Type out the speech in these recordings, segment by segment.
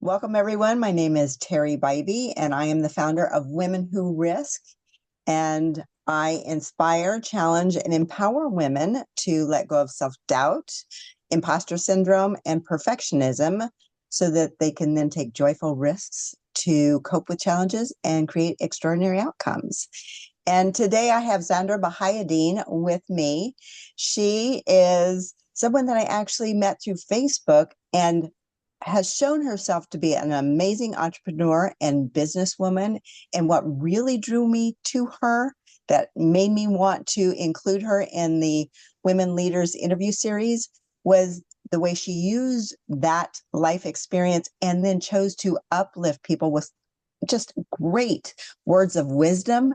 Welcome, everyone. My name is Teri Bybee, and I am the founder of Women Who Risk. And I inspire, challenge, and empower women to let go of self-doubt, imposter syndrome, and perfectionism so that they can then take joyful risks to cope with challenges and create extraordinary outcomes. And today I have Zandra Baheyadeen with me. She is someone that I actually met through Facebook and has shown herself to be an amazing entrepreneur and businesswoman. And what really drew me to her, that made me want to include her in the Women Leaders interview series, was the way she used that life experience and then chose to uplift people with just great words of wisdom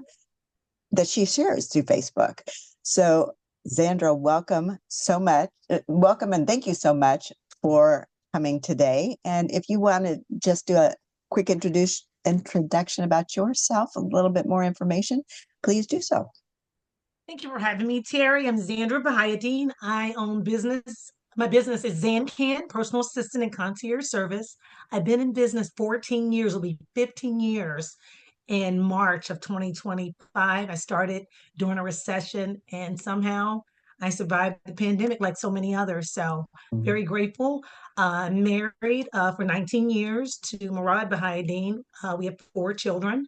that she shares through Facebook. So Zandra, welcome so much. Welcome and thank you so much for coming today. And if you want to just do a quick introduction about yourself, a little bit more information, please do so. Thank you for having me, Teri. I'm Zandra Baheyadeen. I own business. My business is ZanCan, personal assistant and concierge service. I've been in business 14 years, it'll be 15 years in March of 2025. I started during a recession and somehow I survived the pandemic like so many others. So very grateful. Married for 19 years to Murad Baheyadeen. We have 4 children.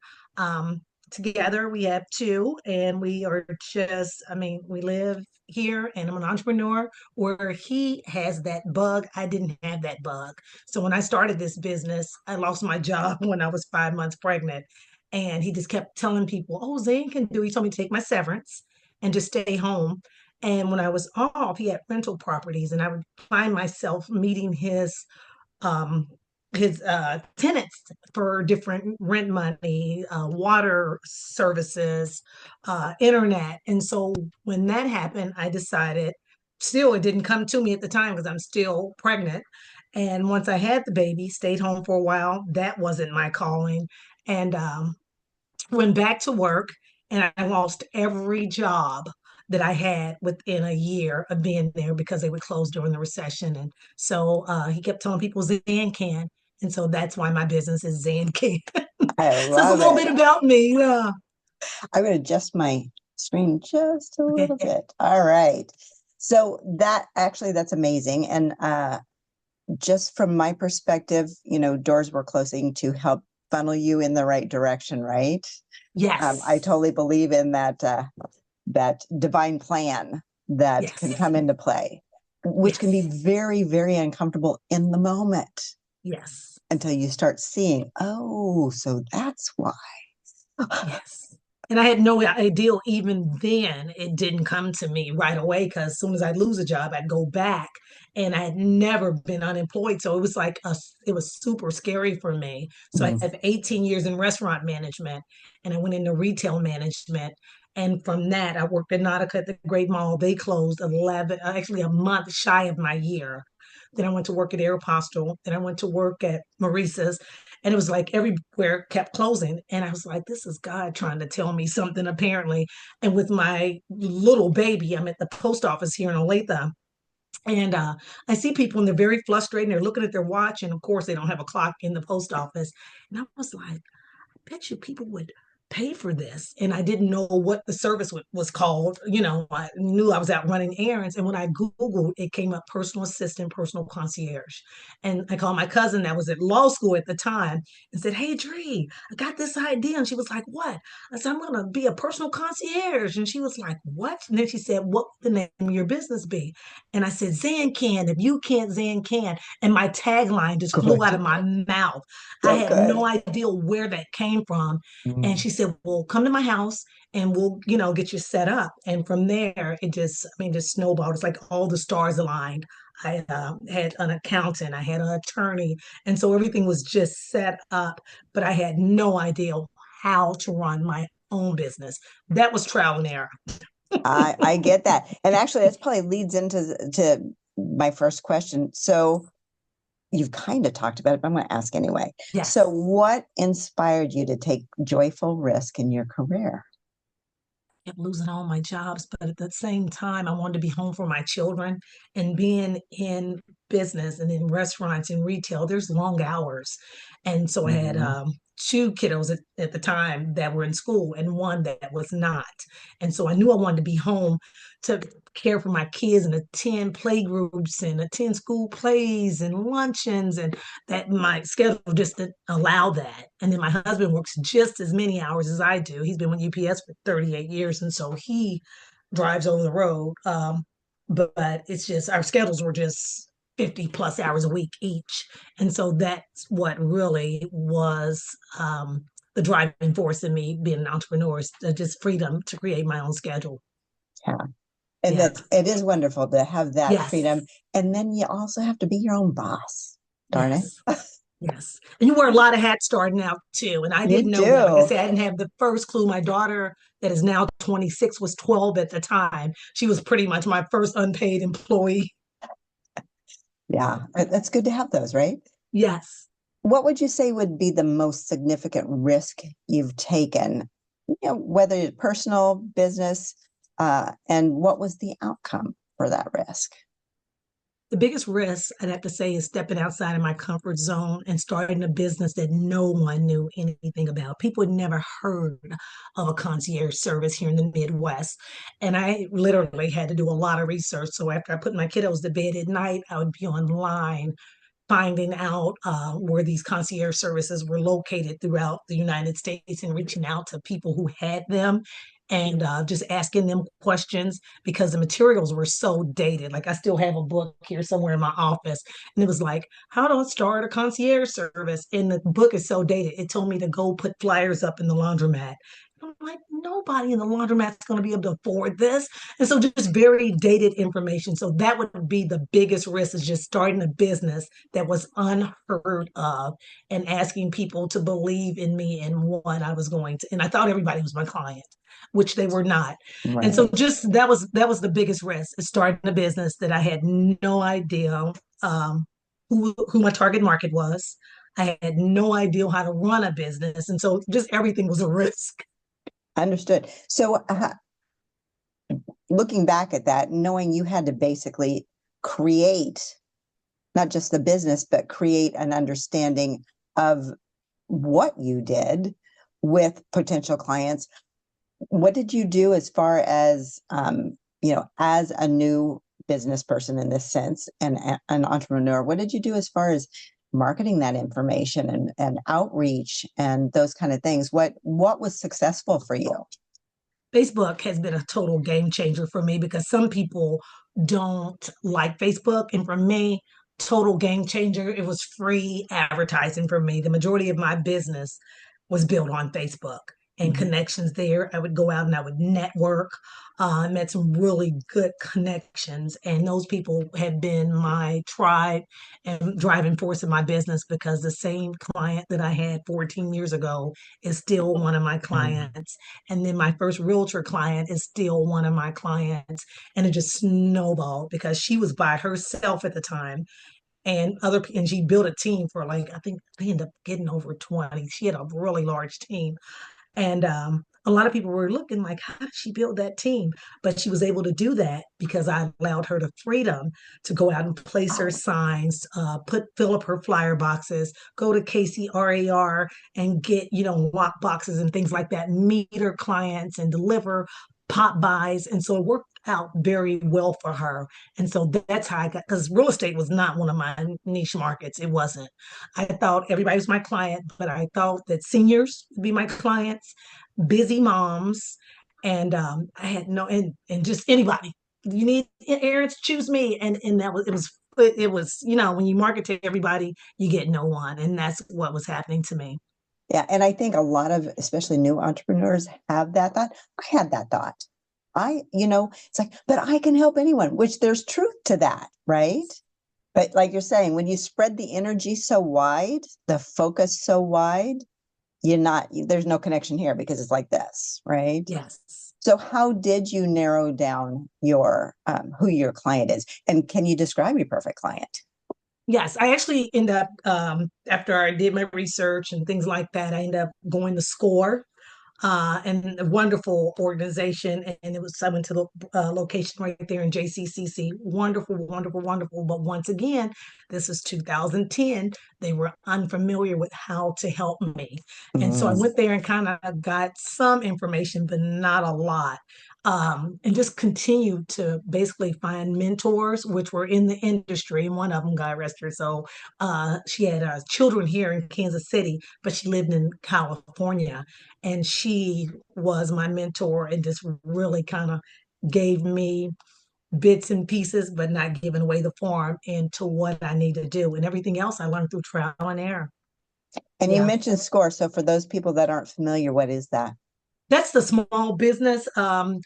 Together we have 2, and we are just, we live here, and I'm an entrepreneur where he has that bug. I didn't have that bug. So when I started this business, I lost my job when I was 5 months pregnant. And he just kept telling people, oh, Zane can do. He told me to take my severance and just stay home. And when I was off, he had rental properties, and I would find myself meeting um, his tenants for different rent money, water services, internet. And so when that happened, I decided, still, it didn't come to me at the time because I'm still pregnant. And once I had the baby, stayed home for a while. That wasn't my calling. And went back to work, and I lost every job that I had within a year of being there because they would close during the recession. And so he kept telling people ZanCan. And so that's why my business is ZanCan. I So it's a love little it. bit about me. I'm going to adjust my screen just a little bit. All right. So that's amazing. And just from my perspective, doors were closing to help funnel you in the right direction, right? Yes. I totally believe in that divine plan that can Yes. come into play, which can be Yes. very, very uncomfortable in the moment Yes. until you start seeing, oh, so that's why. Yes. And I had no idea even then it didn't come to me right away because as soon as I'd lose a job, I'd go back. And I had never been unemployed. So it was it was super scary for me. So I have 18 years in restaurant management and I went into retail management. And from that, I worked at Nautica at the Great Mall. They closed 11, actually a month shy of my year. Then I went to work at Aeropostale. Then I went to work at Maurice's. And it was like everywhere kept closing. And I was like, this is God trying to tell me something, apparently. And with my little baby, I'm at the post office here in Olathe. And I see people and they're very frustrated. And they're looking at their watch. And of course, they don't have a clock in the post office. And I was like, I bet you people would pay for this. And I didn't know what the service was called. I knew I was out running errands. And when I Googled, it came up personal assistant, personal concierge. And I called my cousin that was at law school at the time and said, hey, Dree, I got this idea. And she was like, what? I said, I'm going to be a personal concierge. And she was like, what? And then she said, what would the name of your business be? And I said, ZanCan. If you can't, ZanCan. And my tagline just flew out of my mouth. I So had good. no idea where that came from. And Mm. she said, well, come to my house and we'll, get you set up. And from there, just snowballed. It's like all the stars aligned. I had an accountant, I had an attorney. And so everything was just set up, but I had no idea how to run my own business. That was trial and error. I get that. And actually, that's probably leads into my first question. So you've kind of talked about it, but I'm going to ask anyway. So Yes. what inspired you to take joyful risk in your career? Kept losing all my jobs, but at the same time, I wanted to be home for my children and being in business and in restaurants and retail, there's long hours. And so I had Mhm. two kiddos at the time that were in school and one that was not. And so I knew I wanted to be home to care for my kids and attend play groups and attend school plays and luncheons, and that my schedule just didn't allow that. And then my husband works just as many hours as I do. He's been with UPS for 38 years, and so he drives over the road. But it's just our schedules were just 50 plus hours a week each. And so that's what really was the driving force in me being an entrepreneur, is just freedom to create my own schedule. Yeah. And Yeah. it is wonderful to have that freedom. Yes. And then you also have to be your own boss. Darn it. Yes. Yes. And you wear a lot of hats starting out too. And I You didn't know that. Like I do. said, I didn't have the first clue. My daughter, that is now 26, was 12 at the time. She was pretty much my first unpaid employee. Yeah. That's good to have those, right? Yes. What would you say would be the most significant risk you've taken? Whether it's personal, business, and what was the outcome for that risk? The biggest risk I'd have to say is stepping outside of my comfort zone and starting a business that no one knew anything about. People had never heard of a concierge service here in the Midwest. And I literally had to do a lot of research. So after I put my kiddos to bed at night, I would be online finding out where these concierge services were located throughout the United States and reaching out to people who had them and just asking them questions because the materials were so dated. Like I still have a book here somewhere in my office, and it was like, how to start a concierge service. And the book is so dated. It told me to go put flyers up in the laundromat. I'm like, nobody in the laundromat is going to be able to afford this. And so just very dated information. So that would be the biggest risk, is just starting a business that was unheard of and asking people to believe in me and what I was going to. And I thought everybody was my client, which they were not. And so Right. just that was the biggest risk, is starting a business that I had no idea who my target market was. I had no idea how to run a business. And so just everything was a risk. Understood. So, looking back at that, knowing you had to basically create not just the business, but create an understanding of what you did with potential clients. What did you do as far as, as a new business person in this sense and an entrepreneur? What did you do as far as marketing that information and outreach and those kind of things? What was successful for you? Facebook has been a total game changer for me because some people don't like Facebook. And for me, total game changer. It was free advertising for me. The majority of my business was built on Facebook and Mhm. connections there. I would go out and I would network. Met some really good connections, and those people have been my tribe and driving force in my business because the same client that I had 14 years ago is still one of my Mhm. clients. And then my first realtor client is still one of my clients. And it just snowballed because she was by herself at the time, and she built a team for, like, I think they ended up getting over 20. She had a really large team. And a lot of people were looking like, how did she build that team? But she was able to do that because I allowed her the freedom to go out and place her signs, fill up her flyer boxes, go to KCRAR and get, lock boxes and things like that, meet her clients and deliver pop buys. And so it worked out very well for her. And so that's how I got, because real estate was not one of my niche markets. It wasn't. I thought everybody was my client, but I thought that seniors would be my clients, busy moms, and I had no, and just anybody. You need errands, choose me, and it was when you market to everybody, you get no one, and that's what was happening to me. Yeah, and I think a lot of, especially new entrepreneurs, have that thought. I had that thought. It's like, but I can help anyone, which there's truth to that, right? But like you're saying, when you spread the energy so wide, the focus so wide, there's no connection here because it's like this, right? Yes. So how did you narrow down who your client is? And can you describe your perfect client? Yes, I actually end up after I did my research and things like that, I ended up going to SCORE. and a wonderful organization. And it was, I went to the location right there in JCCC. Wonderful, wonderful, wonderful. But once again, this was 2010. They were unfamiliar with how to help me. And so I Mm. went there and kind of got some information, but not a lot. And just continued to basically find mentors, which were in the industry. And one of them got arrested. So she had children here in Kansas City, but she lived in California. And she was my mentor and just really kind of gave me bits and pieces, but not giving away the farm into what I need to do. And everything else I learned through trial and error. And you Yeah. mentioned SCORE. So for those people that aren't familiar, what is that? That's the small business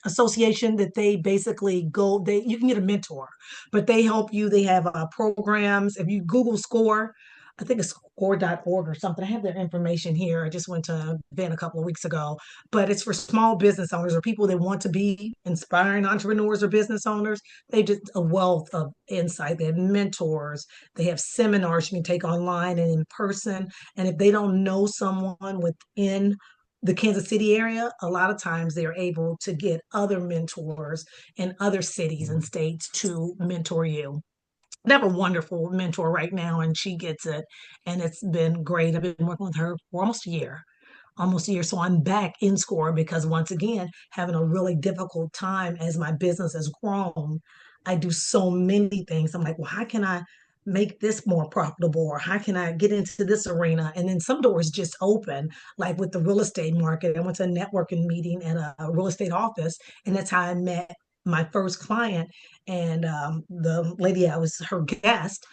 association that they basically go, they you can get a mentor, but they help you. They have programs. If you Google SCORE, I think it's score.org or something. I have their information here. I just went to an event a couple of weeks ago, but it's for small business owners or people that want to be inspiring entrepreneurs or business owners. They just a wealth of insight. They have mentors. They have seminars you can take online and in person. And if they don't know someone within the Kansas City area, a lot of times they're able to get other mentors in other cities and states to mentor you. I have a wonderful mentor right now, and she gets it, and it's been great. I've been working with her for almost a year, almost a year. So I'm back in SCORE because once again, having a really difficult time as my business has grown. I do so many things. I'm like, well, how can I make this more profitable, or how can I get into this arena? And then some doors just open, like with the real estate market. I went to a networking meeting at a real estate office, and that's how I met my first client. And the lady, I was her guest,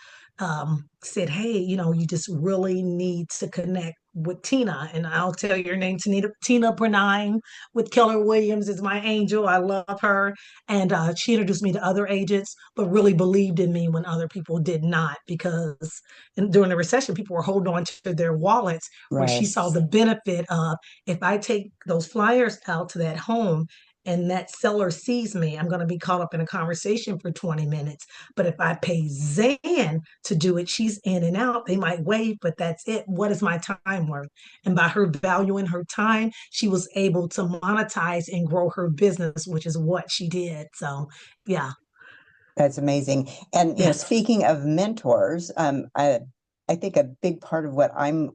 said, hey, you just really need to connect with Tina. And I'll tell your name, Tina Bernine with Keller Williams is my angel. I love her. And she introduced me to other agents, but really believed in me when other people did not, because during the recession, people were holding on to their wallets, where she Right. saw the benefit of, if I take those flyers out to that home and that seller sees me, I'm going to be caught up in a conversation for 20 minutes. But if I pay Zan to do it, she's in and out. They might wait, but that's it. What is my time worth? And by her valuing her time, she was able to monetize and grow her business, which is what she did. So, yeah, That's amazing. And yes, speaking of mentors, I think a big part of what I'm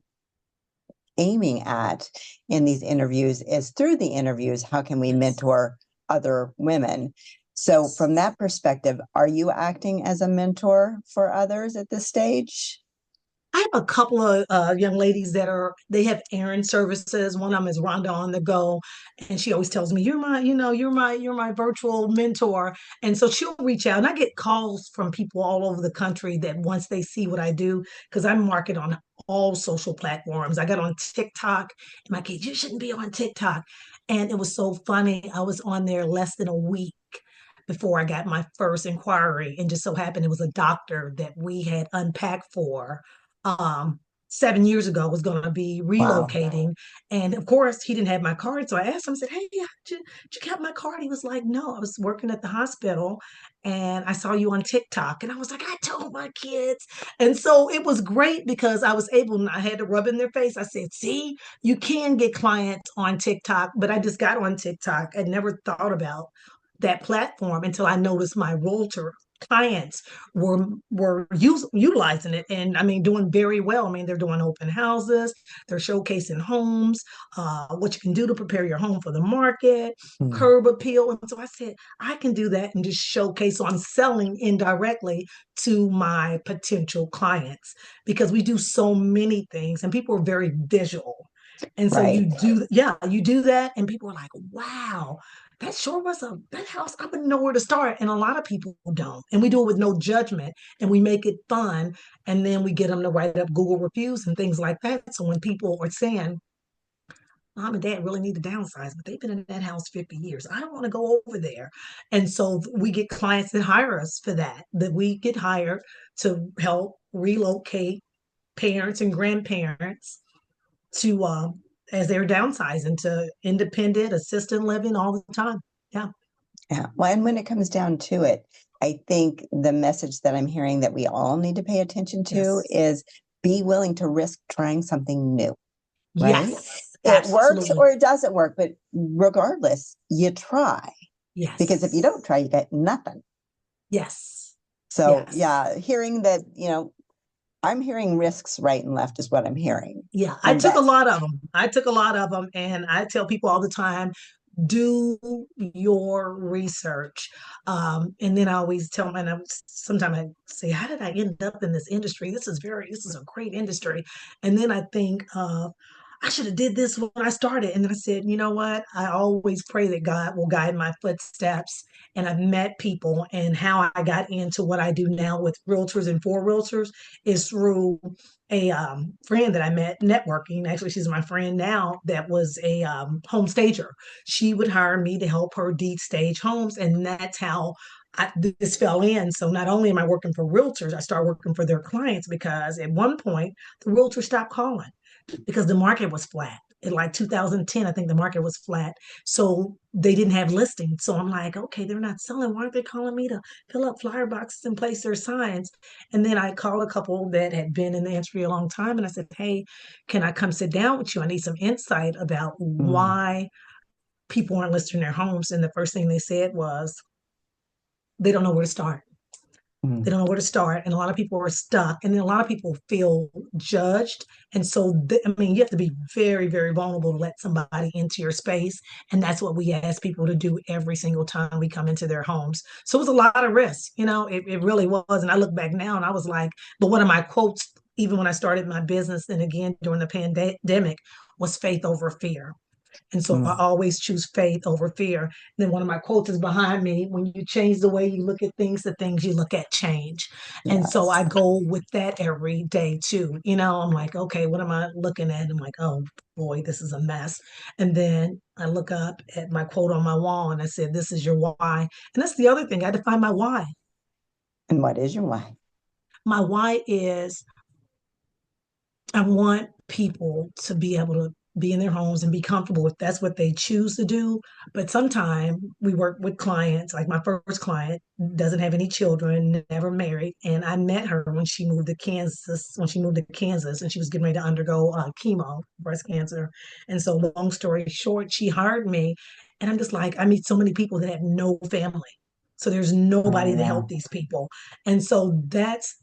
aiming at in these interviews is through the interviews, how can we yes. mentor other women? So from that perspective, are you acting as a mentor for others at this stage? I have a couple of young ladies they have errand services. One of them is Rhonda on the go, and she always tells me, you're my virtual mentor." And so she'll reach out, and I get calls from people all over the country that once they see what I do, because I market on all social platforms. I got on TikTok, and my kids, you shouldn't be on TikTok. And it was so funny. I was on there less than a week before I got my first inquiry, and just so happened it was a doctor that we had unpacked for um 7 years ago, was going to be Wow. relocating. And of course he didn't have my card, so I asked him, I said, hey, did you get my card? He was like, no, I was working at the hospital and I saw you on TikTok. And I was like, I told my kids. And so it was great because I was able, I had to rub in their face. I said, see, you can get clients on TikTok. But I just got on TikTok and never thought about that platform until I noticed my realtor clients were utilizing it, and I mean doing very well. I mean, they're doing open houses, they're showcasing homes, what you can do to prepare your home for the market, Hmm. curb appeal. And so I said, I can do that and just showcase. So I'm selling indirectly to my potential clients, because we do so many things and people are very visual. And so Right. you do that, and people are like, wow, that sure was that house. I wouldn't know where to start. And a lot of people don't. And we do it with no judgment, and we make it fun. And then we get them to write up Google reviews and things like that. So when people are saying, Mom and Dad really need to downsize, but they've been in that house 50 years, I don't want to go over there. And so we get clients that hire us for that, that we get hired to help relocate parents and grandparents to as they're downsizing to independent assisted living all the time. Yeah. Yeah. Well, and when it comes down to it, I think the message that I'm hearing that we all need to pay attention to Yes. is be willing to risk trying something new, right? Yes. It works Absolutely. or it doesn't work, but regardless, you try. Because if you Yes. don't try, you get nothing. Yes. So Yes. yeah, hearing that, I'm hearing risks right and left is what I'm hearing. Yeah. I And took a that, lot of them. I took a lot of them. And I tell people all the time, do your research. And then I always tell them, and sometimes I say, how did I end up in this industry? This is a great industry. And then I think, I should have did this when I started. And then I said, you know what? I always pray that God will guide my footsteps. And I've met people, and how I got into what I do now with realtors and for realtors is through a friend that I met networking. Actually, she's my friend now that was a home stager. She would hire me to help her deed stage homes. And that's how this fell in. So not only am I working for realtors, I started working for their clients because at one point the realtors stopped calling because the market was flat. In like 2010, I think the market was flat. So they didn't have listings. So I'm like, okay, they're not selling. Why aren't they calling me to fill up flyer boxes and place their signs? And then I called a couple that had been in the industry a long time. And I said, hey, can I come sit down with you? I need some insight about mm, why people aren't listing their homes. And the first thing they said was, they don't know where to start. They mm, don't know where to start, and a lot of people are stuck, and then a lot of people feel judged. And so I mean, you have to be very, very vulnerable to let somebody into your space, and that's what we ask people to do every single time we come into their homes. So it was a lot of risk, it really was. And I look back now and I was like, but one of my quotes, even when I started my business and again during the pandemic, was faith over fear. And so I mm. always choose faith over fear. And then one of my quotes is behind me: when you change the way you look at things, the things you look at change. And so Yes. I go with that every day too. I'm like, okay, what am I looking at? I'm like, oh boy, this is a mess. And then I look up at my quote on my wall and I said, this is your why. And that's the other thing. I define my why. And what is your why? My why is I want people to be able to be in their homes and be comfortable if that's what they choose to do. But sometimes we work with clients, like my first client doesn't have any children, never married. And I met her when she moved to Kansas and she was getting ready to undergo chemo, breast cancer. And so long story short, she hired me. And I'm just like, I meet so many people that have no family. So there's Oh, nobody to yeah. help these people. And so that's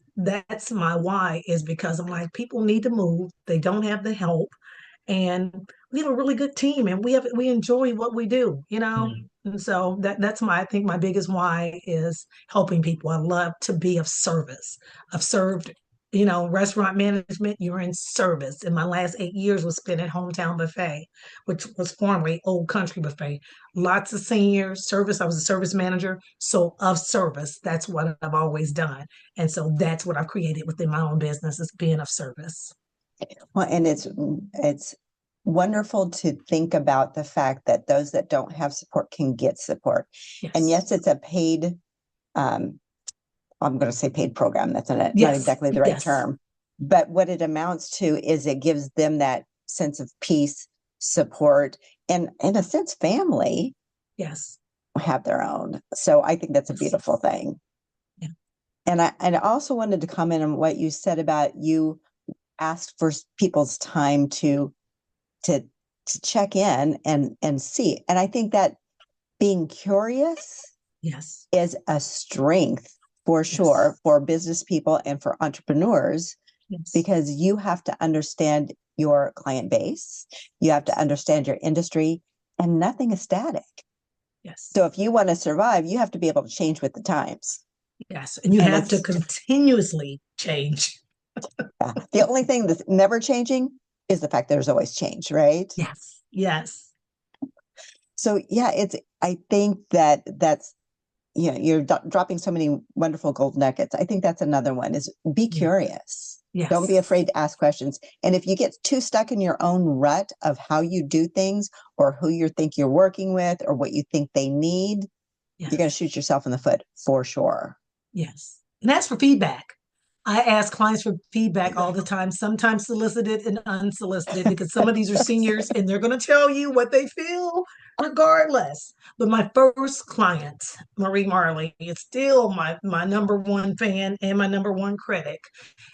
my why, is because I'm like, people need to move. They don't have the help. And we have a really good team and we enjoy what we do, you know? Mm. And so that's I think my biggest why is helping people. I love to be of service. I've served, restaurant management, you're in service. And my last 8 years was spent at Hometown Buffet, which was formerly Old Country Buffet. Lots of seniors, service. I was a service manager. So of service, that's what I've always done. And so that's what I've created within my own business, is being of service. Well, and it's wonderful to think about the fact that those that don't have support can get support. And Yes. yes, it's a paid, um, I'm going to say paid program. That's not Yes. exactly the right Yes. term. But what it amounts to is it gives them that sense of peace, support, and in a sense, family Yes. have their own. So I think that's a Yes. beautiful thing. Yeah. And I also wanted to comment on what you said about you asked for people's time to to check in and see. And I think that being curious Yes. is a strength for sure Yes. for business people and for entrepreneurs, Yes. because you have to understand your client base, you have to Yes. understand your industry, and nothing is static. So Yes. if you want to survive, you have to be able to change with the times. Yes. And you And have to it's continuously change. the only thing that's never changing is the fact there's always change, right? Yes. Yes. So yeah, I think that's you're dropping so many wonderful gold nuggets. I think that's another one is be Yeah. curious. Don't be Yes. afraid to ask questions. And if you get too stuck in your own rut of how you do things or who you think you're working with or what you think they need, you're going to Yes. shoot yourself in the foot for sure. Yes. And that's for feedback. I ask clients for feedback all the time, sometimes solicited and unsolicited, because some of these are seniors and they're going to tell you what they feel. regardless. But my first client, Marie Marley, is still my number one fan and my number one critic.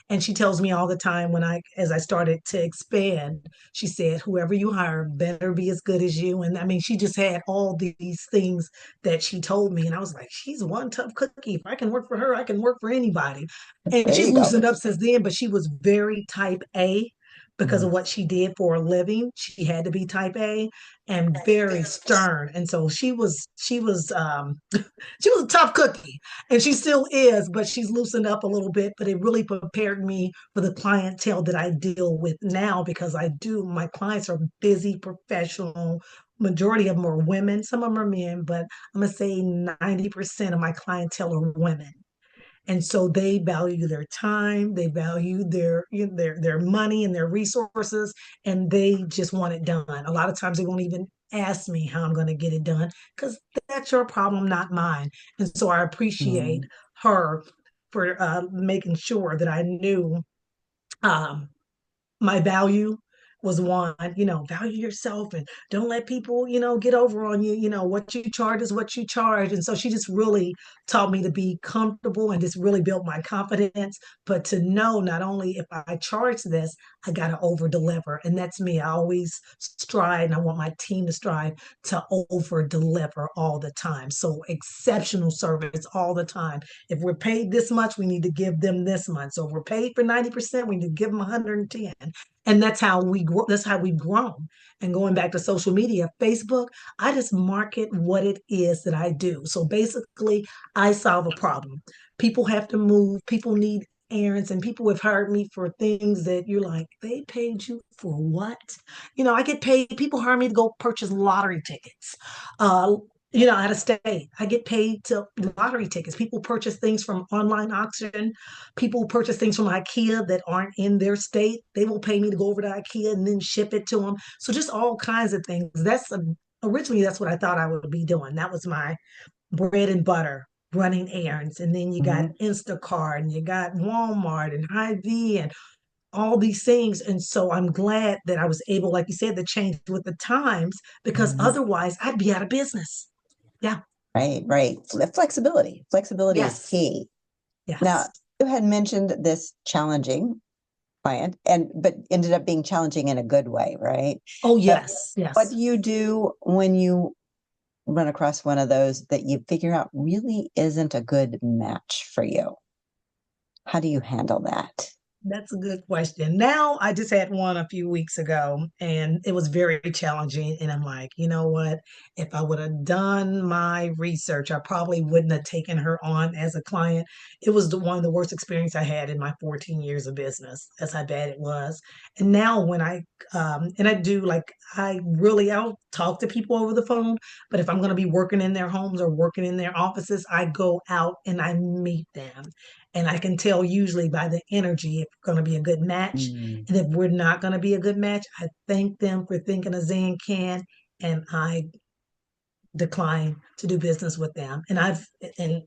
And she tells me all the time as I started to expand, she said, whoever you hire better be as good as you. And I mean, she just had all these things that she told me. And I was like, she's one tough cookie. If I can work for her, I can work for anybody. And There she's you go. loosened up since then, but she was very type A because of Mm. what she did for a living. She had to be type A and very stern. And so she was a tough cookie, and she still is, but she's loosened up a little bit. But it really prepared me for the clientele that I deal with now, because my clients are busy, professional. Majority of them are women, some of them are men, but I'm gonna say 90% of my clientele are women. And so they value their time, they value their money and their resources, and they just want it done. A lot of times they won't even ask me how I'm going to get it done, because that's your problem, not mine. And so I appreciate Mm. her for making sure that I knew um, my value was one, value yourself and don't let people, get over on you. What you charge is what you charge. And so she just really taught me to be comfortable and just really built my confidence. But to know, not only if I charge this, I got to over deliver. And that's me. I always strive, and I want my team to strive to over deliver all the time. So exceptional service all the time. If we're paid this much, we need to give them this much. So if we're paid for 90%, we need to give them 110. And that's how we grow. That's how we've grown. And going back to social media, Facebook, I just market what it is that I do. So basically, I solve a problem. People have to move, people need errands, and people have hired me for things that you're like, they paid you for what? I get paid, people hire me to go purchase lottery tickets. Uh, out of state. I get paid to lottery tickets. People purchase things from online auction. People purchase things from IKEA that aren't in their state. They will pay me to go over to IKEA and then ship it to them. So just all kinds of things. Originally that's what I thought I would be doing. That was my bread and butter, running errands. And then you got Mhm. Instacart and you got Walmart and Hy-Vee and all these things. And so I'm glad that I was able, like you said, to change with the times, because Mhm. otherwise I'd be out of business. Yeah. Right, right. Flexibility. Flexibility is Yes. key. Now, Yes. you had mentioned this challenging client, but ended up being challenging in a good way, right? Oh, But yes. what Yes. do you do when you run across one of those that you figure out really isn't a good match for you? How do you handle that? That's a good question. Now, I just had one a few weeks ago and it was very challenging. And I'm like, you know what? If I would have done my research, I probably wouldn't have taken her on as a client. It was one of the worst experience I had in my 14 years of business. That's how bad it was. And now and I do like, I'll talk to people over the phone, but if I'm going to be working in their homes or working in their offices, I go out and I meet them. And I can tell usually by the energy if we're going to be a good match. Mm. And if we're not going to be a good match, I thank them for thinking of ZanCan, and I decline to do business with them. And it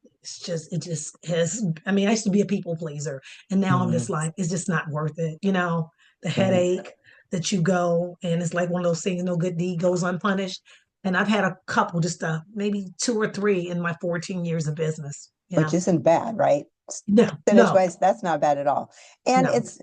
just has, I mean, I used to be a people pleaser. And now I'm Mm. just like, it's just not worth it. The Right. headache that you go, and it's like one of those things, no good deed goes unpunished. And I've had a couple, just maybe two or three in my 14 years of business. Which Yeah. isn't bad, right? No, Percentage no, wise, that's not bad at all. And no. it's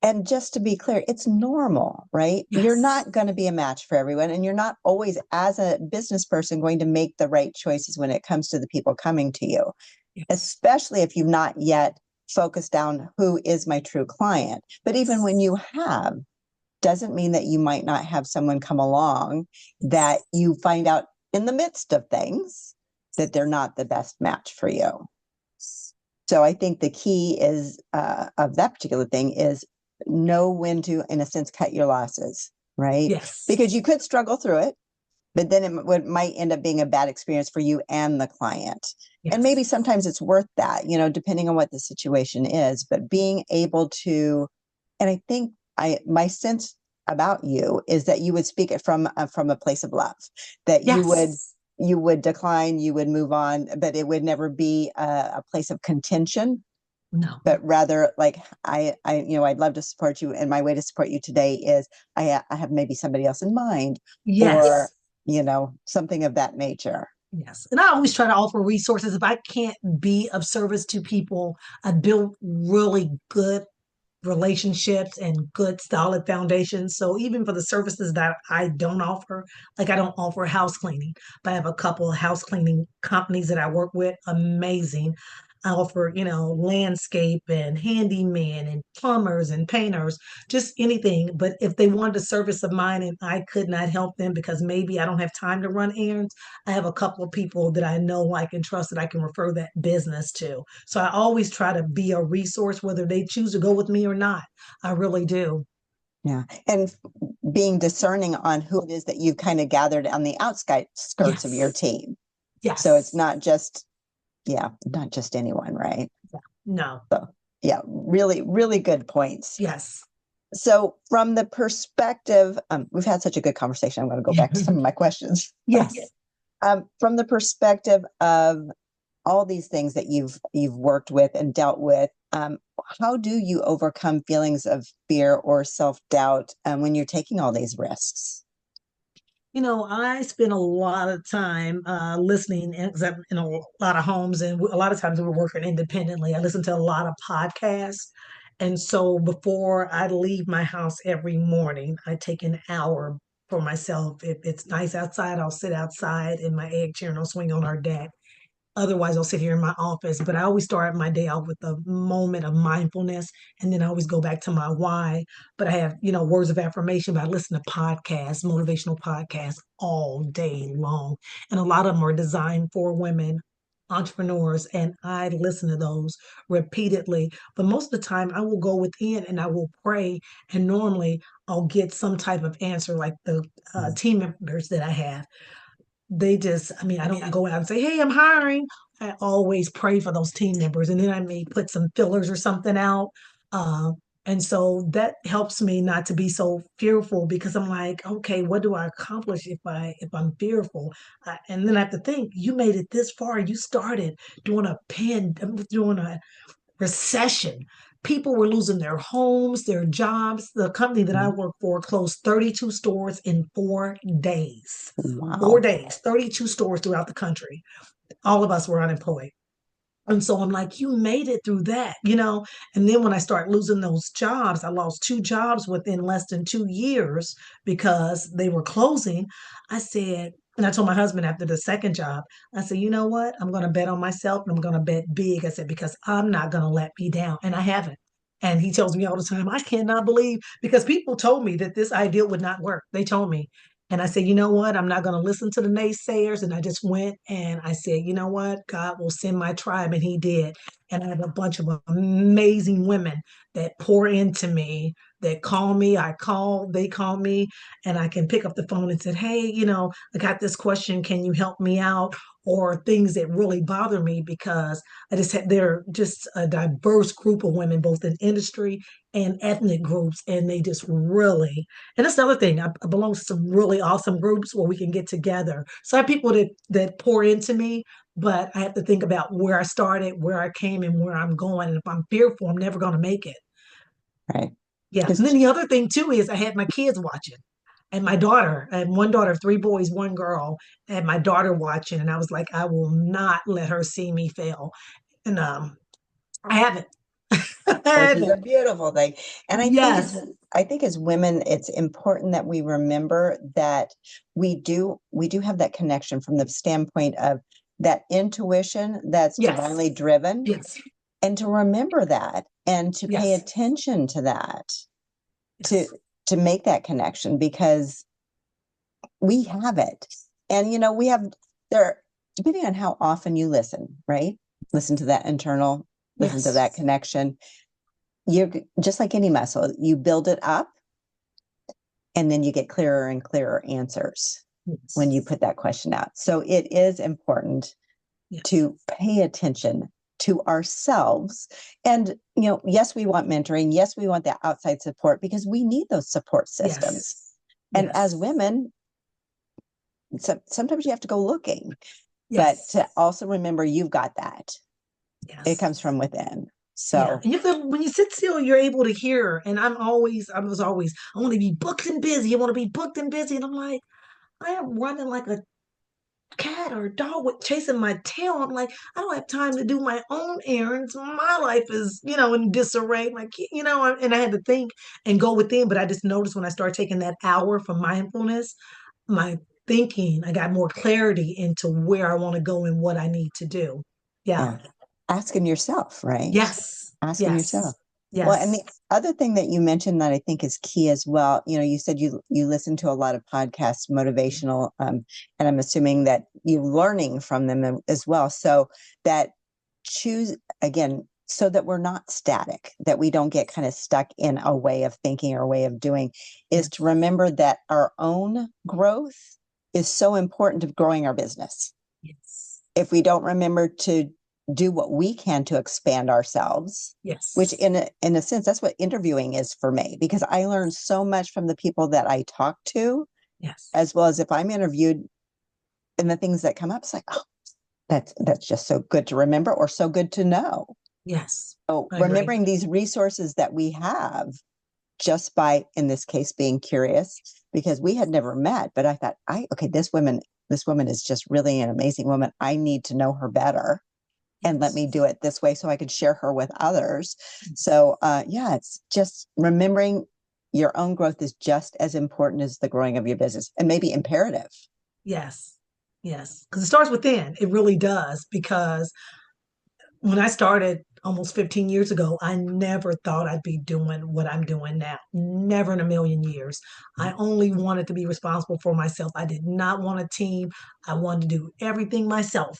and just to be clear, it's normal, right? You're Yes. not going to be a match for everyone, and you're not always, as a business person, going to make the right choices when it comes to the people coming to you, Yes. especially if you've not yet focused down who is my true client. But even when you have, doesn't mean that you might not have someone come along that Yes. you find out in the midst of things that they're not the best match for you. So I think the key is of that particular thing is know when to, in a sense, cut your losses, right? Yes. Because you could struggle through it, but then might end up being a bad experience for you and the client. And maybe Yes. sometimes it's worth that, depending on what the situation is. But being able to, and I think my sense about you is that you would speak it from a place of love, that Yes. you would decline, you would move on, but it would never be a place of contention, No. but rather like I'd love to support you, and my way to support you today is I have maybe somebody else in mind, or Yes. something of that nature. Yes. And I always try to offer resources. If I can't be of service to people, I build really good relationships and good solid foundations. So even for the services that I don't offer, like I don't offer house cleaning, but I have a couple of house cleaning companies that I work with, amazing. I offer, landscape and handyman and plumbers and painters, just anything. But if they wanted a service of mine and I could not help them because maybe I don't have time to run errands, I have a couple of people that I know I can trust that I can refer that business to. So I always try to be a resource, whether they choose to go with me or not. I really do. Yeah. And being discerning on who it is that you've kind of gathered on the outskirts of your Yes. team. So it's Yes. not just, yeah, not just anyone, right? Yeah. No. So, yeah, really, really good points. Yes. So, from the perspective, we've had such a good conversation. I'm going to go back to some of my questions. Yes. From the perspective of all these things that you've worked with and dealt with, how do you overcome feelings of fear or self-doubt when you're taking all these risks? I spend a lot of time listening, and 'cause I'm in a lot of homes, and a lot of times we're working independently. I listen to a lot of podcasts. And so before I leave my house every morning, I take an hour for myself. If it's nice outside, I'll sit outside in my egg chair and I'll swing on our deck. Otherwise, I'll sit here in my office. But I always start my day off with a moment of mindfulness, and then I always go back to my why. But I have, words of affirmation, but I listen to podcasts, motivational podcasts all day long. And a lot of them are designed for women entrepreneurs, and I listen to those repeatedly. But most of the time, I will go within and I will pray, and normally I'll get some type of answer, like the team members that I have. They just, I mean, I don't go out and say, hey, I'm hiring. I always pray for those team members. And then I may put some fillers or something out. Uh, and so that helps me not to be so fearful, because I'm like, okay, what do I accomplish if I'm fearful? And then I have to think, you made it this far. You started during a recession. People were losing their homes, their jobs. The company that I work for closed 32 stores in 4 days. Four Wow. days, 32 stores throughout the country. All of us were unemployed. And so I'm like, you made it through that. And then when I start losing those jobs, I lost two jobs within less than 2 years because they were closing. I said, and I told my husband after the second job, I said, you know what? I'm going to bet on myself and I'm going to bet big. I said, because I'm not going to let me down. And I haven't. And he tells me all the time, I cannot believe, because people told me that this idea would not work. They told me. And I said, you know what? I'm not going to listen to the naysayers. And I just went and I said, you know what? God will send my tribe. And he did. And I have a bunch of amazing women that pour into me, that call me. They call me, and I can pick up the phone and say, hey, I got this question. Can you help me out? Or things that really bother me, because they're just a diverse group of women, both in industry and ethnic groups. And they just really, and that's the other thing. I belong to some really awesome groups where we can get together. So I have people that pour into me, but I have to think about where I started, where I came, and where I'm going. And if I'm fearful, I'm never going to make it. Right. Yeah. And then Because the other thing too is I had my kids watching. And my daughter, I had one daughter, three boys, one girl, I had my daughter watching, and I was like, I will not let her see me fail. And I haven't. I which is a haven't. beautiful thing. And Yes. I think as women, it's important that we remember that we do have that connection from the standpoint of that intuition that's Yes. divinely driven, Yes. and to remember that and to pay Yes. attention to that, to Yes. to make that connection, because we have it. And we have there, depending on how often you listen, right? Listen to that internal, listen to that Yes. connection. You're just like any muscle, you build it up and then you get clearer and clearer answers when you Yes. put that question out. So it is important Yes. to pay attention to ourselves. And, yes, we want mentoring. Yes, we want that outside support, because we need those support systems. Yes. And as Yes. women, sometimes you have to go looking, but Yes. to also remember you've got that. It Yes. comes from within. Yeah. So, And when you sit still, you're able to hear. And I was always, I want to be booked and busy. I want to be booked and busy. And I'm like, I am running like a cat or a dog with chasing my tail. I'm like, I don't have time to do my own errands. My life is, in disarray. Like, and I had to think and go within. But I just noticed when I started taking that hour for mindfulness, my thinking, I got more clarity into where I want to go and what I need to do. Yeah. Yeah. Asking yourself, right? Yes. Asking yourself. Yes. Well, and Yes. the other thing that you mentioned that I think is key as well, you said you listen to a lot of podcasts, motivational, and I'm assuming that you're learning from them as well. So that choose again, so that we're not static, that we don't get kind of stuck in a way of thinking or a way of doing, is to Yes. remember that our own growth is so important to growing our business. Yes. If we don't remember to do what we can to expand ourselves, which Yes. in a sense, that's what interviewing is for me, because I learn so much from the people that I talk to, Yes. as well as if I'm interviewed and the things that come up, it's like, oh, that's just so good to remember or so good to know. Yes. So I agree. remembering these resources that we have just by, in this case, being curious, because we had never met, but I thought, okay, this woman is just really an amazing woman. I need to know her better, and let me Yes. do it this way so I could share her with others. So, yeah, it's just remembering your own growth is just as important as the growing of your business, and maybe imperative. Yes. Yes. Because it starts within. It really does. Because when I started almost 15 years ago, I never thought I'd be doing what I'm doing now. Never in a million years. I only wanted to be responsible for myself. I did not want a team. I wanted to do everything myself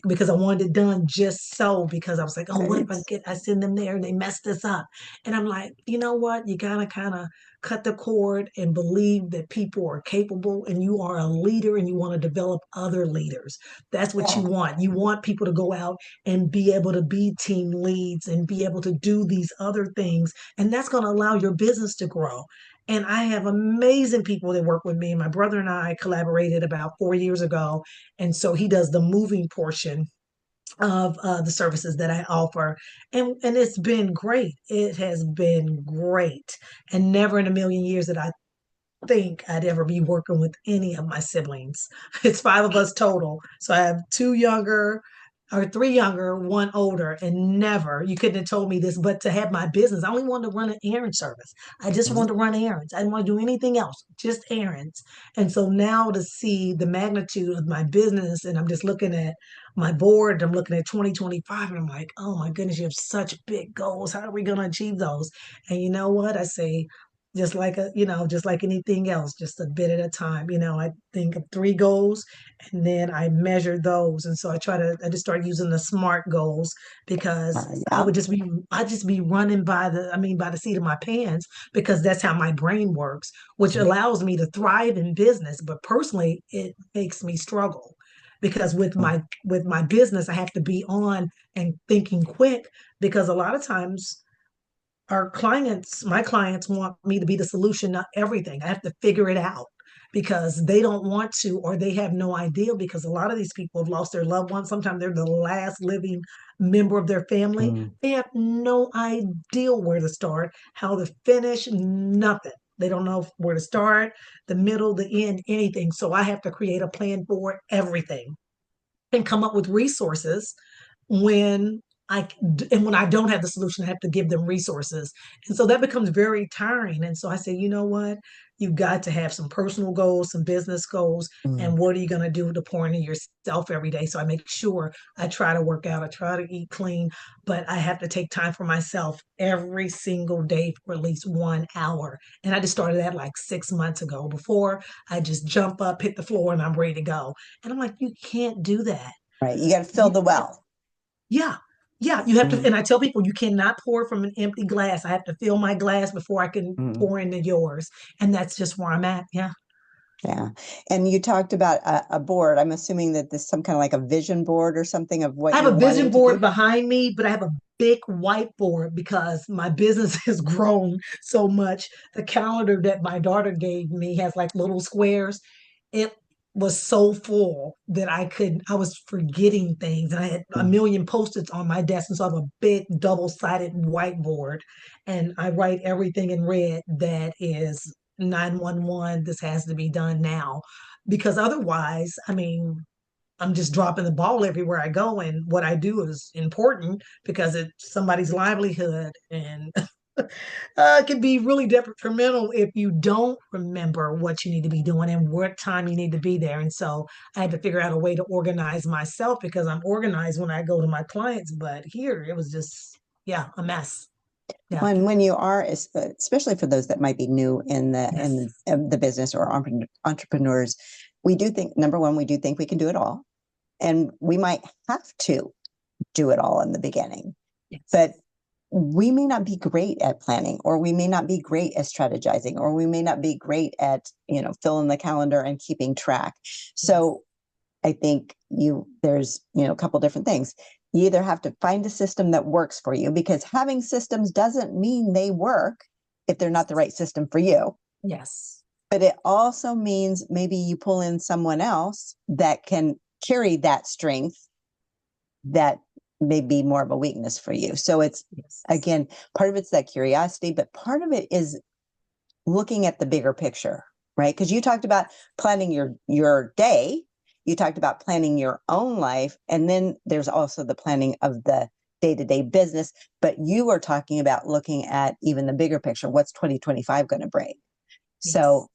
because I wanted it done just so, because I was like, oh, what if Right. I send them there and they mess this up? And I'm like, you know what? You gotta kind of cut the cord and believe that people are capable and you are a leader and you want to develop other leaders. That's what you Yeah. want. You want people to go out and be able to be team leads and be able to do these other things. And that's going to allow your business to grow. And I have amazing people that work with me. My brother and I collaborated about 4 years ago. And so he does the moving portion of the services that I offer. And it's been great. It has been great. And never in a million years that I think I'd ever be working with any of my siblings. It's five of us total. So I have two younger or three younger, one older, and never, you couldn't have told me this, but to have my business, I only wanted to run an errand service. I just wanted to run errands. I didn't want to do anything else, just errands. And so now to see the magnitude of my business, and I'm just looking at my board, I'm looking at 2025, and I'm like, oh my goodness, you have such big goals. How are we going to achieve those? And you know what? I say, just like anything else, just a bit at a time. I think of three goals and then I measure those. And so I just start using the SMART goals, because Yeah. I'd just be running by the seat of my pants, because that's how my brain works, which allows me to thrive in business. But personally, it makes me struggle, because with my business, I have to be on and thinking quick, because a lot of times my clients want me to be the solution, not everything. I have to figure it out, because they don't want to, or they have no idea, because a lot of these people have lost their loved ones. Sometimes they're the last living member of their family. Mm. They have no idea where to start, how to finish, nothing. They don't know where to start, the middle, the end, anything. So I have to create a plan for everything and come up with resources when when I don't have the solution, I have to give them resources. And so that becomes very tiring. And so I say, you know what? You've got to have some personal goals, some business goals, Mm. and what are you going to do to pour into yourself every day? So I make sure I try to work out, I try to eat clean, but I have to take time for myself every single day for at least 1 hour. And I just started that like 6 months ago. Before, I just jump up, hit the floor, and I'm ready to go. And I'm like, you can't do that. Right. You got to fill the well. Yeah. Yeah. You have to, Mm. and I tell people you cannot pour from an empty glass. I have to fill my glass before I can Mm. pour into yours. And that's just where I'm at. Yeah. Yeah. And you talked about a board. I'm assuming that this is some kind of like a vision board or something of I what have you're a vision wanting to board do. behind me, but I have a big whiteboard because my business has grown so much. The calendar that my daughter gave me has like little squares. It was so full that I was forgetting things. And I had a Mm. million post-its on my desk. And so I have a big double-sided whiteboard, and I write everything in red that is 911, this has to be done now. Because otherwise, I mean, I'm just dropping the ball everywhere I go. And what I do is important because it's somebody's livelihood. And it can be really detrimental if you don't remember what you need to be doing and what time you need to be there. And so I had to figure out a way to organize myself because I'm organized when I go to my clients. But here it was just, yeah, a mess. Yeah. And when you are, especially for those that might be new in Yes. the business or entrepreneurs, we do think, number one, we do think we can do it all, and we might have to do it all in the beginning, Yes. but we may not be great at planning, or we may not be great at strategizing, or we may not be great at, filling the calendar and keeping track. Yes. So I think there's, a couple different things. You either have to find a system that works for you, because having systems doesn't mean they work if they're not the right system for you. Yes. But it also means maybe you pull in someone else that can carry that strength that may be more of a weakness for you. So it's, Yes. again, part of it's that curiosity, but part of it is looking at the bigger picture, right? Because you talked about planning your day, you talked about planning your own life, and then there's also the planning of the day-to-day business. But you are talking about looking at even the bigger picture. What's 2025 going to bring? Yes. So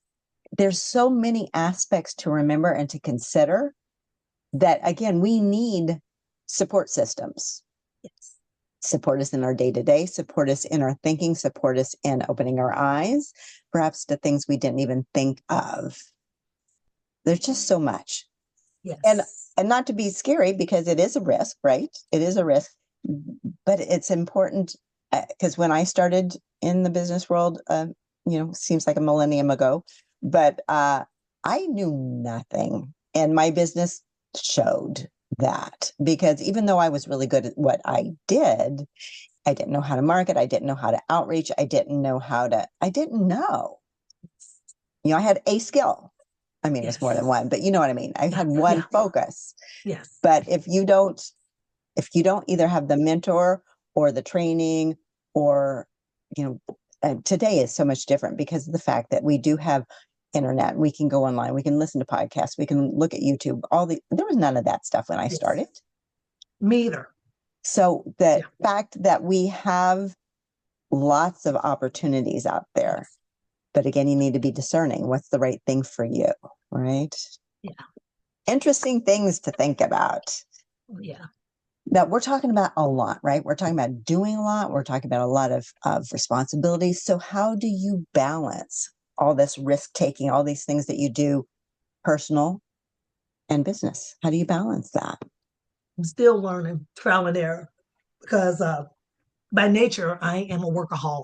there's so many aspects to remember and to consider that, again, we need support systems. Yes. Support us in our day-to-day, support us in our thinking, support us in opening our eyes, perhaps to things we didn't even think of. There's just so much. Yes. And not to be scary, because it is a risk, right? It is a risk, but it's important, because when I started in the business world, seems like a millennium ago, but I knew nothing, and my business showed that, because even though I was really good at what I didn't know how to market. I didn't know how to outreach. I didn't know. I had a skill. I mean, Yes. it's more than one, but you know what I mean? I Yeah. had one Yeah. focus. Yes. But if you don't either have the mentor or the training, or, today is so much different because of the fact that we do have internet. We can go online. We can listen to podcasts. We can look at YouTube. There was none of that stuff when I Yes. started. Me either. So the fact that we have lots of opportunities out there, but again, you need to be discerning. What's the right thing for you, right? Yeah. Interesting things to think about. Yeah. Now, we're talking about a lot, right? We're talking about doing a lot. We're talking about a lot of responsibilities. So how do you balance all this risk taking, all these things that you do, personal and business? How do you balance that? I'm still learning, trial and error, because by nature, I am a workaholic.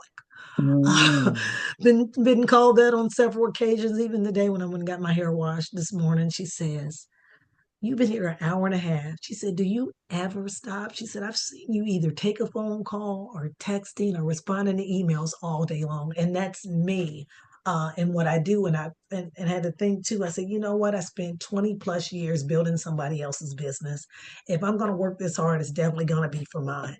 Mm. Been called that on several occasions. Even the day when I went and got my hair washed this morning, she says, "You've been here an hour and a half." She said, "Do you ever stop?" She said, "I've seen you either take a phone call or texting or responding to emails all day long." And that's me, and what I do. And had to think too. I said, you know what? I spent 20 plus years building somebody else's business. If I'm going to work this hard, it's definitely going to be for mine.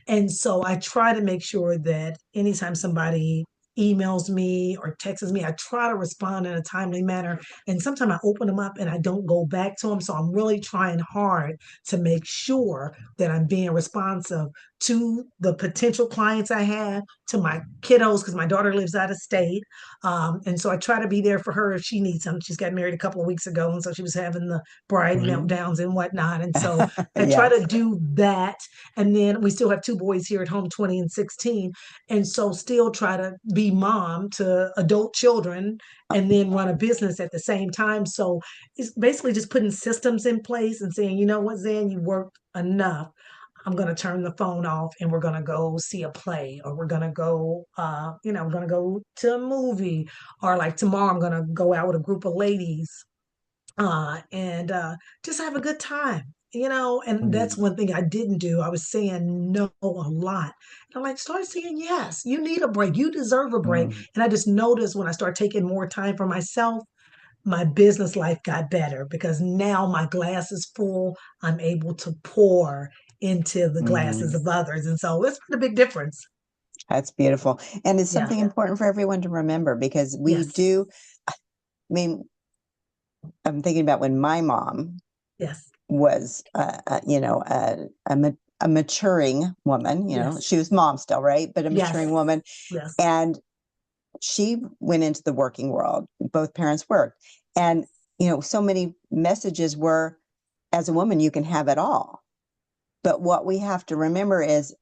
And so I try to make sure that anytime somebody emails me or texts me, I try to respond in a timely manner. And sometimes I open them up and I don't go back to them. So I'm really trying hard to make sure that I'm being responsive to the potential clients I have, to my kiddos, because my daughter lives out of state. And so I try to be there for her if she needs something. She's got married a couple of weeks ago. And so she was having the bride meltdowns and whatnot. And so I try to do that. And then we still have two boys here at home, 20 and 16. And so still try to be mom to adult children and then run a business at the same time. So it's basically just putting systems in place and saying, you know what, Zan, you worked enough. I'm going to turn the phone off and we're going to go see a play, or we're going to go, we're going to go to a movie, or like tomorrow, I'm going to go out with a group of ladies and just have a good time. And that's one thing I didn't do. I was saying no a lot. And I'm like, start saying yes. You need a break. You deserve a break. And I just noticed when I start taking more time for myself, my business life got better because now my glass is full. I'm able to pour into the glasses of others. And so it's been a big difference. That's beautiful. And it's Yeah. something important for everyone to remember because we Yes. do. I mean, I'm thinking about when my mom Yes. was, a maturing woman, Yes. she was mom still, right? But a maturing Yes. woman. Yes. And she went into the working world. Both parents worked. And, so many messages were, as a woman, you can have it all. But what we have to remember is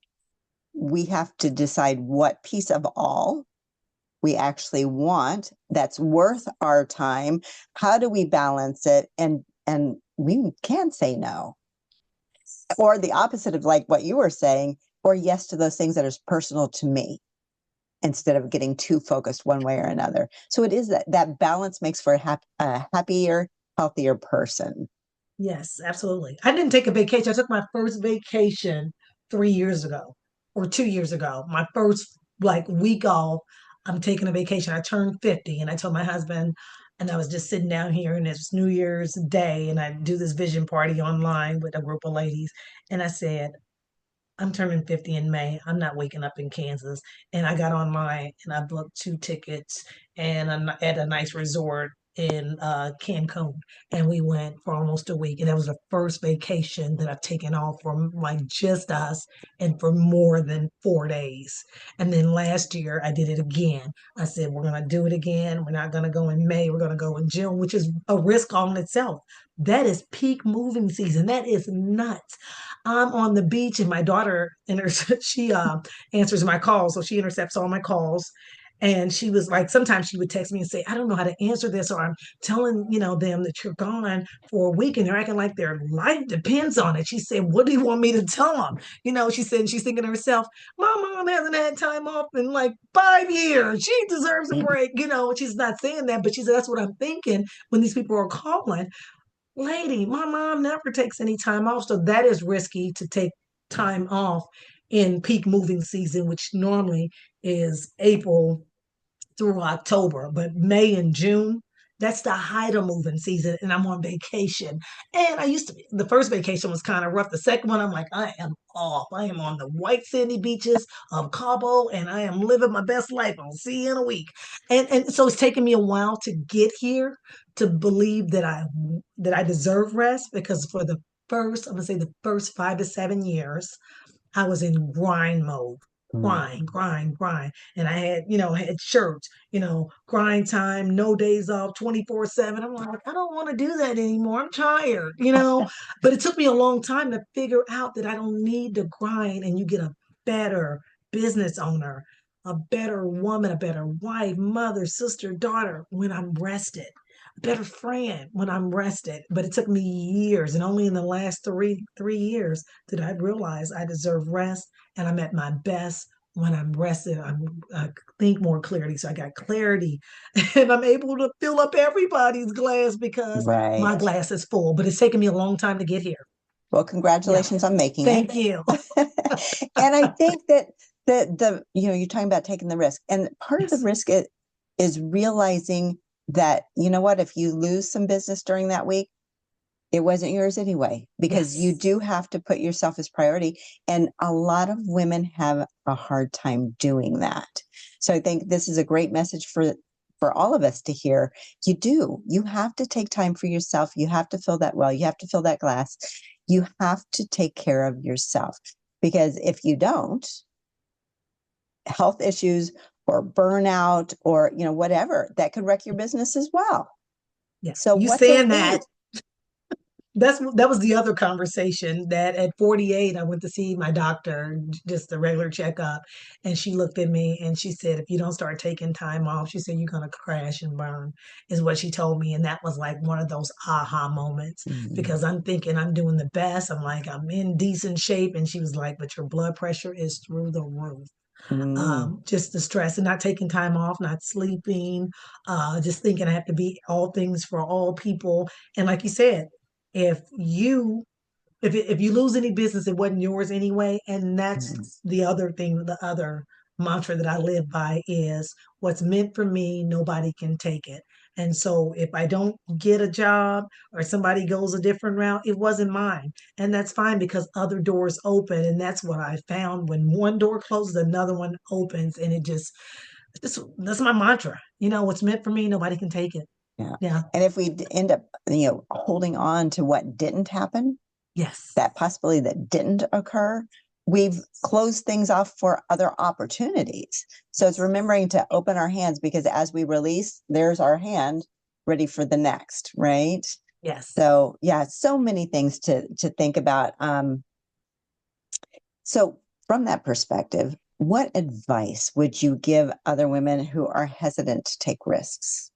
we have to decide what piece of all we actually want that's worth our time. How do we balance it? And we can say no, or the opposite of like what you were saying, or yes to those things that are personal to me, instead of getting too focused one way or another. So it is that balance makes for a happier, healthier person. Yes, absolutely. I didn't take a vacation. I took my first vacation 3 years ago or 2 years ago. My first like week off, I'm taking a vacation. I turned 50 and I told my husband, and I was just sitting down here and it's New Year's Day and I do this vision party online with a group of ladies. And I said, I'm turning 50 in May. I'm not waking up in Kansas. And I got online and I booked two tickets and at a nice resort in Cancun. And we went for almost a week. And that was the first vacation that I've taken off from like just us and for more than 4 days. And then last year I did it again. I said, we're going to do it again. We're not going to go in May. We're going to go in June, which is a risk on itself. That is peak moving season. That is nuts. I'm on the beach and my daughter she answers my calls, so she intercepts all my calls. And she was like, sometimes she would text me and say, I don't know how to answer this, or I'm telling, them that you're gone for a week and they're acting like their life depends on it. She said, what do you want me to tell them? She said, and she's thinking to herself, my mom hasn't had time off in like 5 years. She deserves a break. She's not saying that, but she said, that's what I'm thinking when these people are calling. Lady, my mom never takes any time off. So that is risky to take time off in peak moving season, which normally is April through October, but May and June, that's the height of moving season. And I'm on vacation. And the first vacation was kind of rough. The second one, I'm like, I am off. I am on the white sandy beaches of Cabo and I am living my best life. I'll see you in a week. And so it's taken me a while to get here to believe that I deserve rest because for I'm gonna say the first 5 to 7 years, I was in grind mode. Mm. Grind, grind, grind. And I had shirts, grind time, no days off, 24/7. I'm like, I don't want to do that anymore. I'm tired. But it took me a long time to figure out that I don't need to grind and you get a better business owner, a better woman, a better wife, mother, sister, daughter when I'm rested, a better friend when I'm rested. But it took me years, and only in the last three years did I realize I deserve rest, and I'm at my best when I'm rested. I think more clearly, so I got clarity, and I'm able to fill up everybody's glass because my Right. glass is full. But it's taken me a long time to get here. Well, Yeah, congratulations on making it. thank you. And I think that you're talking about taking the risk, and part of the Yes, risk is realizing that, what, if you lose some business during that week, it wasn't yours anyway, because you yes, do have to put yourself as priority. And a lot of women have a hard time doing that. So I think this is a great message for all of us to hear. You have to take time for yourself. You have to fill that well. You have to fill that glass. You have to take care of yourself, because if you don't, health issues or burnout or, whatever, that could wreck your business as well. yeah. So You what to saying eat? that that was the other conversation that at 48 I went to see my doctor, just a regular checkup, and she looked at me and she said, if you don't start taking time off, she said, you're going to crash and burn, is what she told me. And that was like one of those aha moments, Mm, because I'm thinking I'm doing the best, I'm like, I'm in decent shape, and she was like, but your blood pressure is through the roof. mm, Just the stress and not taking time off, not sleeping, just thinking I have to be all things for all people. And like you said, if you if you lose any business, it wasn't yours anyway. And that's mm. the other thing, the other mantra that I live by is what's meant for me, nobody can take it. And so if I don't get a job or somebody goes a different route, it wasn't mine. And that's fine because other doors open. And that's what I found. When one door closes, another one opens. And that's my mantra. What's meant for me, nobody can take it. Yeah. Yeah. And if we end up, holding on to what didn't happen, Yes. that possibility that didn't occur, we've closed things off for other opportunities. So it's remembering to open our hands, because as we release, there's our hand ready for the next, right? Yes. So yeah, so many things to think about. So from that perspective, what advice would you give other women who are hesitant to take risks?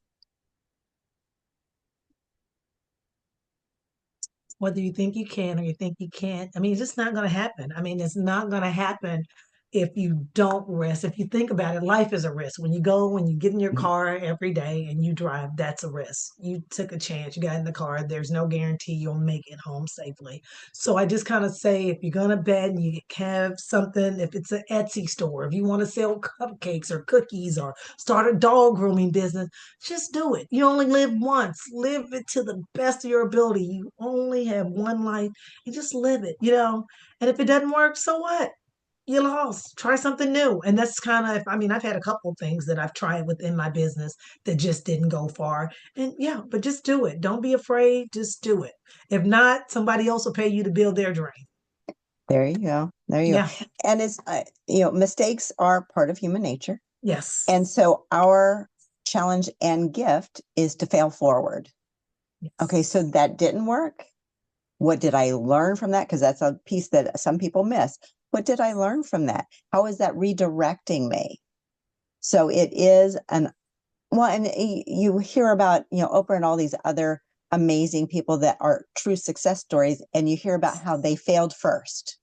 Whether you think you can or you think you can't. I mean, it's just not going to happen. I mean, it's not going to happen if you don't risk. If you think about it, life is a risk. When you get in your car every day and you drive, that's a risk. You took a chance, you got in the car, there's no guarantee you'll make it home safely. So I just kind of say, if you're going to bet and you have something, if it's an Etsy store, if you want to sell cupcakes or cookies or start a dog grooming business, just do it. You only live once. Live it to the best of your ability. You only have one life and just live it. And if it doesn't work, so what? You lost. Try something new. And that's I mean, I've had a couple of things that I've tried within my business that just didn't go far. And yeah, but just do it. Don't be afraid. Just do it. If not, somebody else will pay you to build their dream. There you go. There you go. Yeah. And it's, mistakes are part of human nature. Yes. And so our challenge and gift is to fail forward. Yes. Okay, so that didn't work. What did I learn from that? Because that's a piece that some people miss. What did I learn from that? How is that redirecting me? So it is and you hear about, Oprah and all these other amazing people that are true success stories, and you hear about how they failed first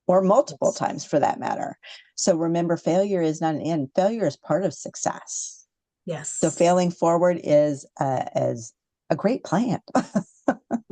or multiple times for that matter. So remember, failure is not an end. Failure is part of success. Yes. So failing forward is a great plan.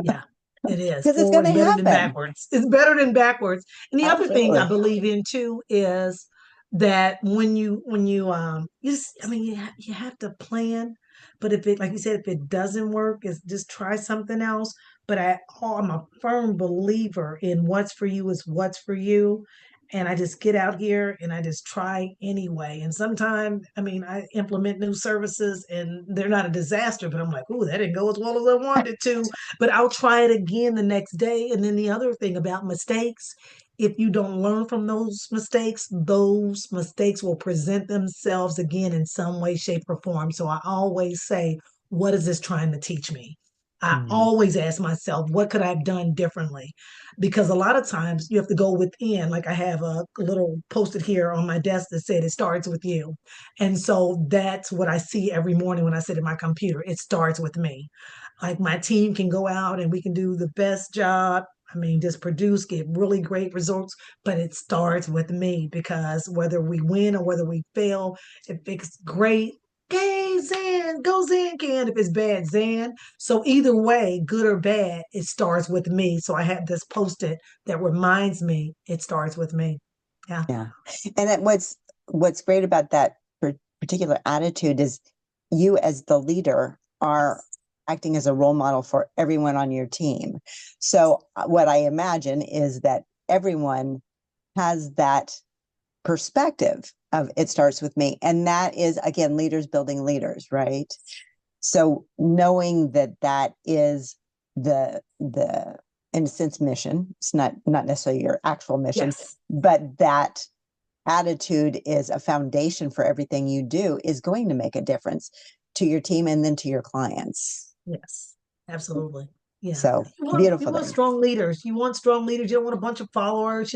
Yeah, it is. Because it's going Forward's to better than happen. backwards. It's better than backwards. And the other thing I Absolutely. believe in too is that when you I mean you have to plan, but if it like you said, if it doesn't work, it's just try something else. But I'm a firm believer in what's for you is what's for you. And I just get out here and I just try anyway. And sometimes, I mean, I implement new services and they're not a disaster, but I'm like, ooh, that didn't go as well as I wanted it to, but I'll try it again the next day. And then the other thing about mistakes, if you don't learn from those mistakes will present themselves again in some way, shape, or form. So I always say, what is this trying to teach me? I Mm. always ask myself, what could I have done differently? Because a lot of times you have to go within. Like I have a little posted here on my desk that said, it starts with you. And so that's what I see every morning when I sit at my computer. It starts with me. Like my team can go out and we can do the best job. I mean, just produce, get really great results, but it starts with me because whether we win or whether we fail, if it's great, hey, Zan, go ZanCan. If it's bad, Zan. So either way, good or bad, it starts with me. So I have this post-it that reminds me it starts with me. Yeah. Yeah. And what's great about that particular attitude is you as the leader are acting as a role model for everyone on your team. So what I imagine is that everyone has that perspective of it starts with me. And that is, again, leaders building leaders, right? So knowing that that is the in a sense mission, it's not necessarily your actual mission, Yes. but that attitude is a foundation for everything you do, is going to make a difference to your team and then to your clients. Yes, absolutely. Yeah. So You beautiful want there. strong leaders. You want strong leaders. You don't want a bunch of followers.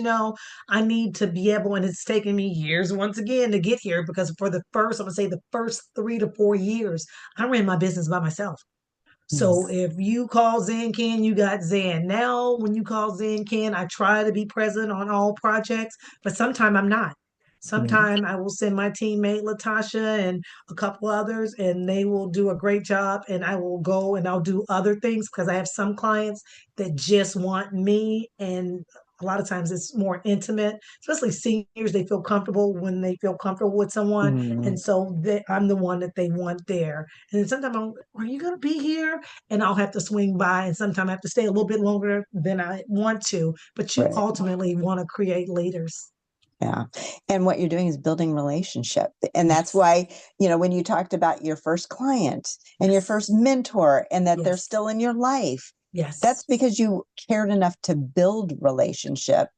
I need to be able, and it's taken me years once again to get here because for I'm gonna say the first 3 to 4 years, I ran my business by myself. So Yes. if you call ZanCan, you got Zan. Now, when you call ZanCan, I try to be present on all projects, but sometimes I'm not. Mhm. Sometimes I will send my teammate Latasha and a couple others, and they will do a great job. And I will go and I'll do other things because I have some clients that just want me and A lot of times it's more intimate, especially seniors. They feel comfortable when they feel comfortable with someone. And Mm, so I'm the one that they want there. And then sometimes are you going to be here? And I'll have to swing by. And sometimes I have to stay a little bit longer than I want to. But you right. ultimately want to create leaders. Yeah. And what you're doing is building relationship. And that's Yes. why, when you talked about your first client and your Yes. first mentor and that they're Yes. still in your life, Yes. that's because you cared enough to build relationship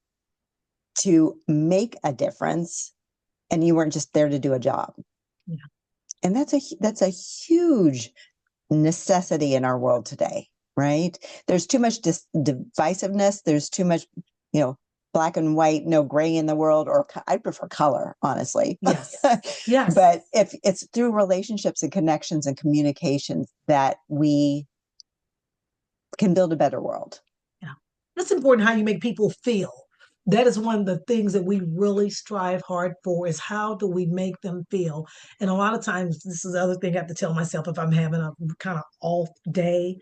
to make a difference and you weren't just there to do a job. Yeah. And that's a huge necessity in our world today, right? There's too much divisiveness. There's too much, you know, black and white, no gray in the world, or I prefer color, honestly. Yes. Yes. But if it's through relationships and connections and communications that we can build a better world. Yeah. It's important how you make people feel. That is one of the things that we really strive hard for is how do we make them feel? And a lot of times, this is the other thing I have to tell myself if I'm having a kind of off day.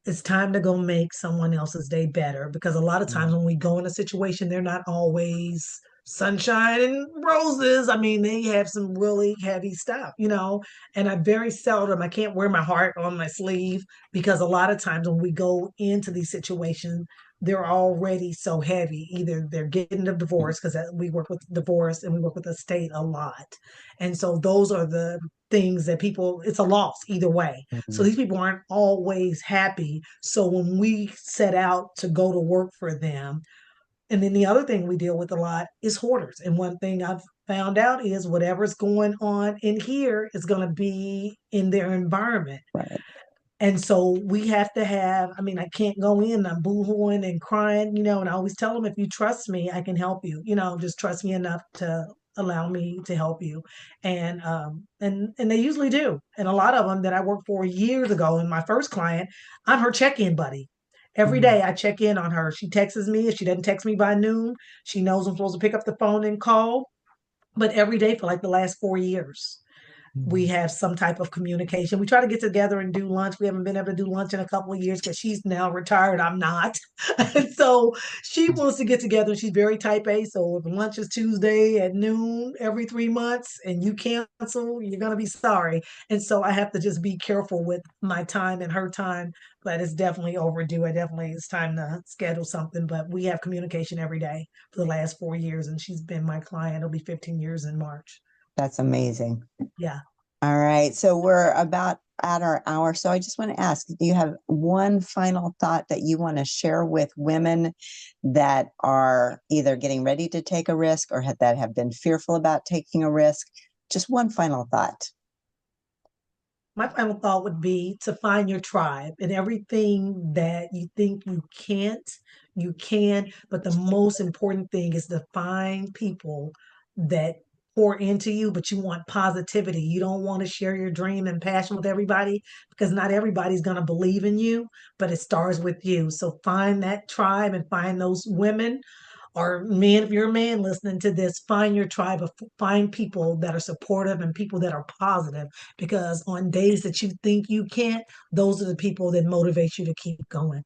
It's time to go make someone else's day better because a lot of times when we go in a situation, they're not always sunshine and roses. I mean, they have some really heavy stuff. And I very seldom, I can't wear my heart on my sleeve because a lot of times when we go into these situations, they're already so heavy. Either they're getting a divorce because we work with divorce and we work with the state a lot. And so those are the things that people, it's a loss either way. So Mhm. these people aren't always happy. So when we set out to go to work for them, and then the other thing we deal with a lot is hoarders. And one thing I've found out is whatever's going on in here is going to be in their environment. Right. And so we have to have, I mean, I can't go in, I'm boohooing and crying, and I always tell them, if you trust me, I can help you, just trust me enough to allow me to help you. And they usually do. And a lot of them that I worked for years ago, and my first client, I'm her check-in buddy. Every Mhm. day I check in on her. She texts me. If she doesn't text me by noon, she knows I'm supposed to pick up the phone and call. But every day for like the last 4 years we Mhm. have some type of communication. We try to get together and do lunch. We haven't been able to do lunch in a couple of years because she's now retired. I'm not. And so she wants to get together. She's very type A. So if lunch is Tuesday at noon every 3 months and you cancel, you're going to be sorry. And so I have to just be careful with my time and her time, but it's definitely overdue. It's time to schedule something, but we have communication every day for the last 4 years. And she's been my client. It'll be 15 years in March. That's amazing. Yeah. All right. So we're about at our hour. So I just want to ask, do you have one final thought that you want to share with women that are either getting ready to take a risk or that have been fearful about taking a risk? Just one final thought. My final thought would be to find your tribe and everything that you think you can't, you can. But the most important thing is to find people that pour into you, but you want positivity. You don't want to share your dream and passion with everybody because not everybody's going to believe in you, but it starts with you. So find that tribe and find those women or man, if you're a man listening to this, find your tribe of find people that are supportive and people that are positive. Because on days that you think you can't, those are the people that motivate you to keep going.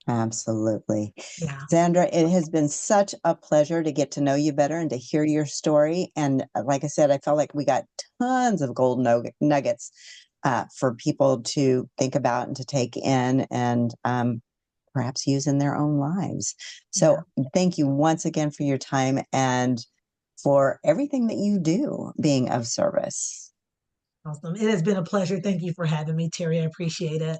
Absolutely. Yeah. Zandra, it has been such a pleasure to get to know you better and to hear your story. And like I said, I felt like we got tons of gold nuggets for people to think about and to take in and perhaps use in their own lives. So Yeah. thank you once again for your time and for everything that you do being of service. Awesome. It has been a pleasure. Thank you for having me, Terry. I appreciate it.